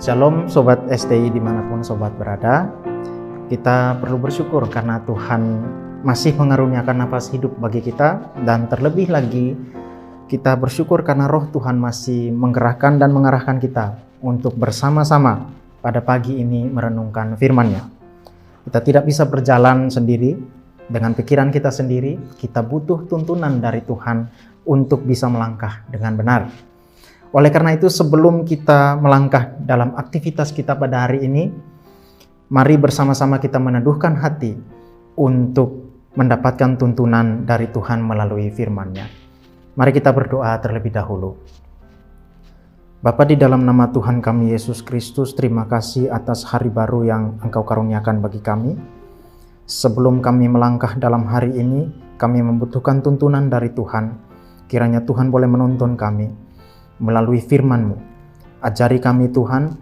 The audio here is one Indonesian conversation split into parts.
Shalom Sobat STI dimanapun Sobat berada. Kita perlu bersyukur karena Tuhan masih mengaruniakan nafas hidup bagi kita. Dan terlebih lagi kita bersyukur karena roh Tuhan masih menggerakkan dan mengarahkan kita untuk bersama-sama pada pagi ini merenungkan firman-Nya. Kita tidak bisa berjalan sendiri dengan pikiran kita sendiri. Kita butuh tuntunan dari Tuhan untuk bisa melangkah dengan benar. Oleh karena itu, sebelum kita melangkah dalam aktivitas kita pada hari ini, mari bersama-sama kita meneduhkan hati untuk mendapatkan tuntunan dari Tuhan melalui firman-Nya. Mari kita berdoa terlebih dahulu. Bapa, di dalam nama Tuhan kami Yesus Kristus, terima kasih atas hari baru yang Engkau karuniakan bagi kami. Sebelum kami melangkah dalam hari ini, kami membutuhkan tuntunan dari Tuhan. Kiranya Tuhan boleh menuntun kami melalui firman-Mu. Ajari kami Tuhan,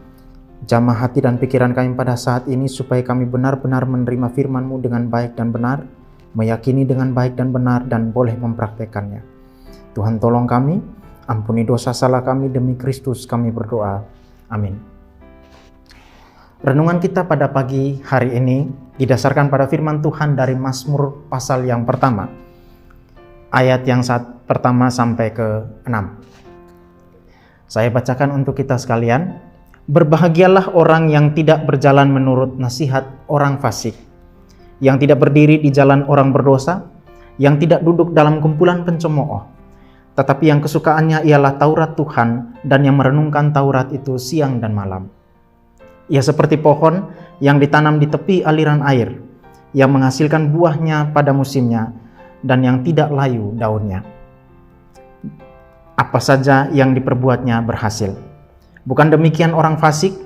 jamah hati dan pikiran kami pada saat ini supaya kami benar-benar menerima firman-Mu dengan baik dan benar, meyakini dengan baik dan benar, dan boleh mempraktekannya. Tuhan tolong kami, ampuni dosa salah kami, demi Kristus kami berdoa. Amin. Renungan kita pada pagi hari ini didasarkan pada firman Tuhan dari Mazmur pasal yang pertama, ayat yang pertama sampai ke-6. Saya bacakan untuk kita sekalian. Berbahagialah orang yang tidak berjalan menurut nasihat orang fasik, yang tidak berdiri di jalan orang berdosa, yang tidak duduk dalam kumpulan pencemooh, tetapi yang kesukaannya ialah Taurat Tuhan, dan yang merenungkan Taurat itu siang dan malam. Ia seperti pohon yang ditanam di tepi aliran air, yang menghasilkan buahnya pada musimnya, dan yang tidak layu daunnya. Apa saja yang diperbuatnya berhasil. Bukan demikian orang fasik,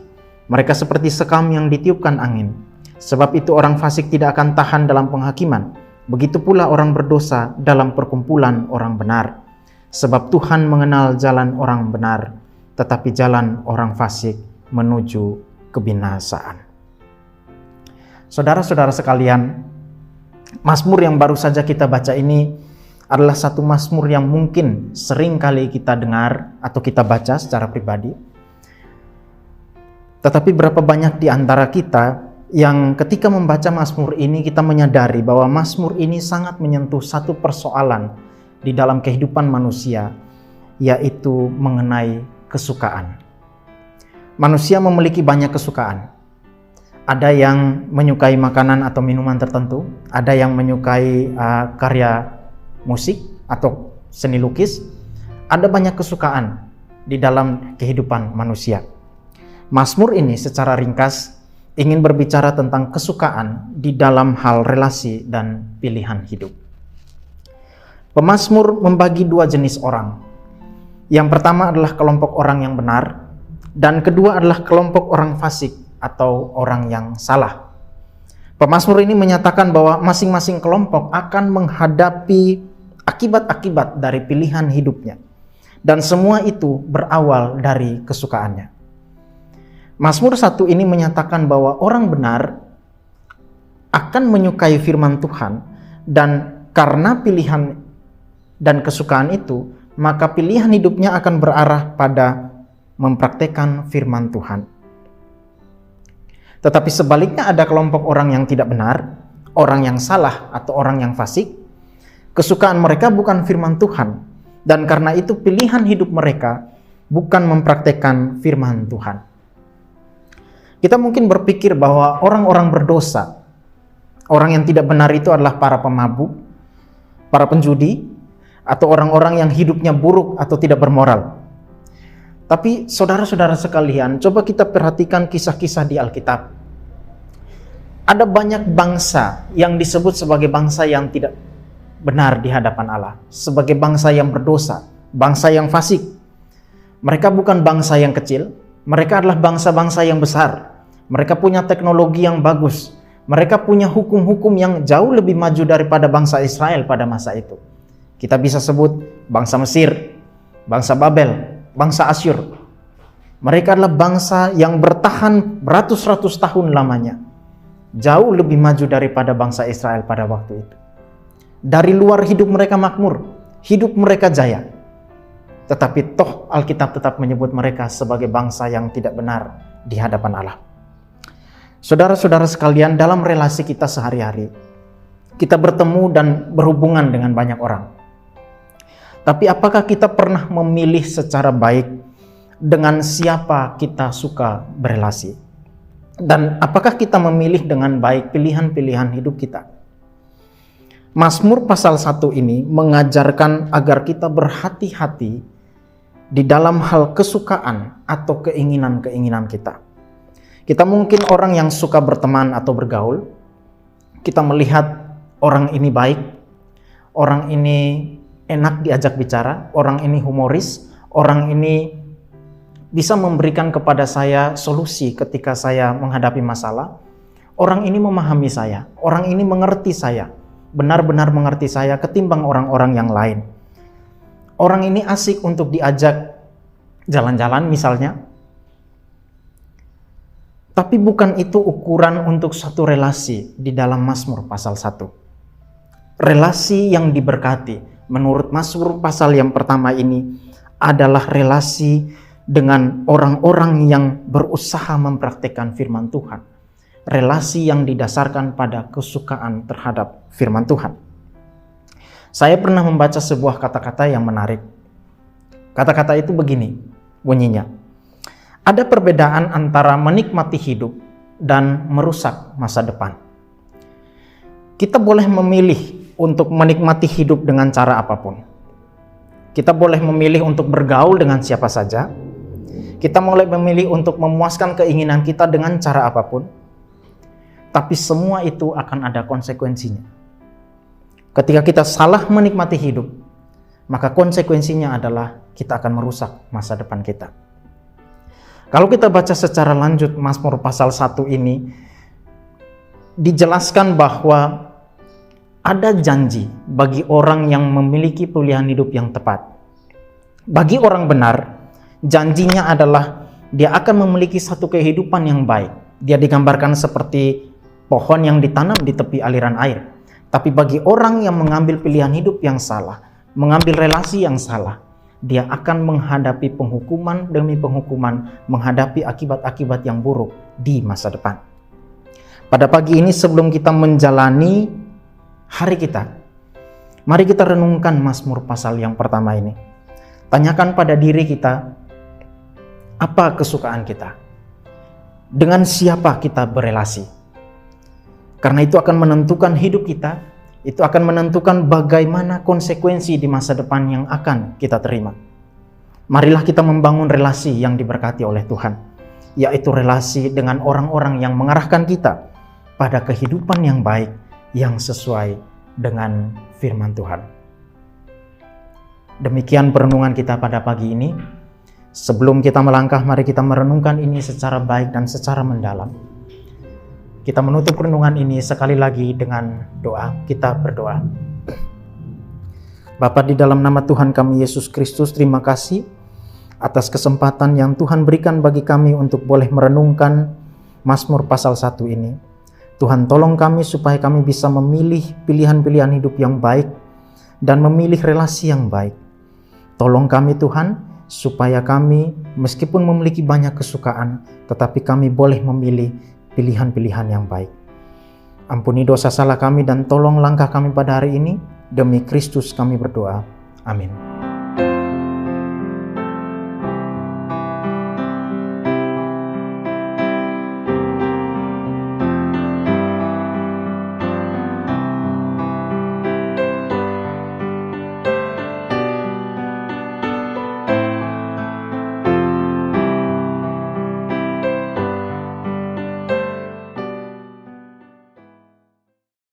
mereka seperti sekam yang ditiupkan angin. Sebab itu orang fasik tidak akan tahan dalam penghakiman. Begitu pula orang berdosa dalam perkumpulan orang benar. Sebab Tuhan mengenal jalan orang benar, tetapi jalan orang fasik menuju kebinasaan. Saudara-saudara sekalian, Mazmur yang baru saja kita baca ini adalah satu Mazmur yang mungkin sering kali kita dengar atau kita baca secara pribadi. Tetapi berapa banyak di antara kita yang ketika membaca Mazmur ini kita menyadari bahwa Mazmur ini sangat menyentuh satu persoalan di dalam kehidupan manusia, yaitu mengenai kesukaan. Manusia memiliki banyak kesukaan. Ada yang menyukai makanan atau minuman tertentu, ada yang menyukai karya musik atau seni lukis. Ada banyak kesukaan di dalam kehidupan manusia. Mazmur ini secara ringkas ingin berbicara tentang kesukaan di dalam hal relasi dan pilihan hidup. Pemazmur membagi dua jenis orang. Yang pertama adalah kelompok orang yang benar, dan kedua adalah kelompok orang fasik atau orang yang salah. Pemazmur ini menyatakan bahwa masing-masing kelompok akan menghadapi akibat-akibat dari pilihan hidupnya, dan semua itu berawal dari kesukaannya. Mazmur 1 ini menyatakan bahwa orang benar akan menyukai firman Tuhan, dan karena pilihan dan kesukaan itu, maka pilihan hidupnya akan berarah pada mempraktekkan firman Tuhan. Tetapi sebaliknya ada kelompok orang yang tidak benar, orang yang salah atau orang yang fasik. Kesukaan mereka bukan firman Tuhan, dan karena itu pilihan hidup mereka bukan mempraktekkan firman Tuhan. Kita mungkin berpikir bahwa orang-orang berdosa, orang yang tidak benar itu adalah para pemabuk, para penjudi, atau orang-orang yang hidupnya buruk atau tidak bermoral. Tapi saudara-saudara sekalian, coba kita perhatikan kisah-kisah di Alkitab. Ada banyak bangsa yang disebut sebagai bangsa yang tidak benar di hadapan Allah, sebagai bangsa yang berdosa, bangsa yang fasik. Mereka bukan bangsa yang kecil, mereka adalah bangsa-bangsa yang besar. Mereka punya teknologi yang bagus, mereka punya hukum-hukum yang jauh lebih maju daripada bangsa Israel pada masa itu. Kita bisa sebut bangsa Mesir, bangsa Babel, bangsa Asyur. Mereka adalah bangsa yang bertahan beratus-ratus tahun lamanya, jauh lebih maju daripada bangsa Israel pada waktu itu. Dari luar hidup mereka makmur, hidup mereka jaya. tetapi toh Alkitab tetap menyebut mereka sebagai bangsa yang tidak benar di hadapan Allah. Saudara-saudara sekalian, dalam relasi kita sehari-hari, kita bertemu dan berhubungan dengan banyak orang. Tapi apakah kita pernah memilih secara baik dengan siapa kita suka berelasi? Dan apakah kita memilih dengan baik pilihan-pilihan hidup kita? Mazmur pasal 1 ini mengajarkan agar kita berhati-hati di dalam hal kesukaan atau keinginan-keinginan kita. Kita mungkin orang yang suka berteman atau bergaul. Kita melihat orang ini baik, orang ini enak diajak bicara, orang ini humoris, orang ini bisa memberikan kepada saya solusi ketika saya menghadapi masalah. Orang ini memahami saya, orang ini mengerti saya, benar-benar mengerti saya ketimbang orang-orang yang lain. Orang ini asik untuk diajak jalan-jalan misalnya. Tapi bukan itu ukuran untuk satu relasi di dalam Mazmur pasal 1. Relasi yang diberkati menurut Mazmur pasal yang pertama ini adalah relasi dengan orang-orang yang berusaha mempraktikkan firman Tuhan. Relasi yang didasarkan pada kesukaan terhadap firman Tuhan. Saya pernah membaca sebuah kata-kata yang menarik. Kata-kata itu begini bunyinya. Ada perbedaan antara menikmati hidup dan merusak masa depan. Kita boleh memilih untuk menikmati hidup dengan cara apapun. Kita boleh memilih untuk bergaul dengan siapa saja. Kita boleh memilih untuk memuaskan keinginan kita dengan cara apapun. Tapi semua itu akan ada konsekuensinya. Ketika kita salah menikmati hidup, maka konsekuensinya adalah kita akan merusak masa depan kita. Kalau kita baca secara lanjut Mazmur pasal 1 ini, dijelaskan bahwa ada janji bagi orang yang memiliki pilihan hidup yang tepat. Bagi orang benar, janjinya adalah dia akan memiliki satu kehidupan yang baik. Dia digambarkan seperti pohon yang ditanam di tepi aliran air. Tapi bagi orang yang mengambil pilihan hidup yang salah, mengambil relasi yang salah, dia akan menghadapi penghukuman demi penghukuman, menghadapi akibat-akibat yang buruk di masa depan. Pada pagi ini sebelum kita menjalani hari kita, mari kita renungkan Mazmur pasal yang pertama ini. Tanyakan pada diri kita, apa kesukaan kita? Dengan siapa kita berelasi? Karena itu akan menentukan hidup kita. Itu akan menentukan bagaimana konsekuensi di masa depan yang akan kita terima. Marilah kita membangun relasi yang diberkati oleh Tuhan, yaitu relasi dengan orang-orang yang mengarahkan kita pada kehidupan yang baik, yang sesuai dengan firman Tuhan. Demikian perenungan kita pada pagi ini. Sebelum kita melangkah, mari kita merenungkan ini secara baik dan secara mendalam. Kita menutup renungan ini sekali lagi dengan doa. Kita berdoa. Bapa, di dalam nama Tuhan kami Yesus Kristus, terima kasih atas kesempatan yang Tuhan berikan bagi kami untuk boleh merenungkan Mazmur pasal 1 ini. Tuhan, tolong kami supaya kami bisa memilih pilihan-pilihan hidup yang baik dan memilih relasi yang baik. Tolong kami Tuhan, supaya kami meskipun memiliki banyak kesukaan, tetapi kami boleh memilih pilihan-pilihan yang baik. Ampuni dosa salah kami dan tolong langkah kami pada hari ini. Demi Kristus kami berdoa. Amin.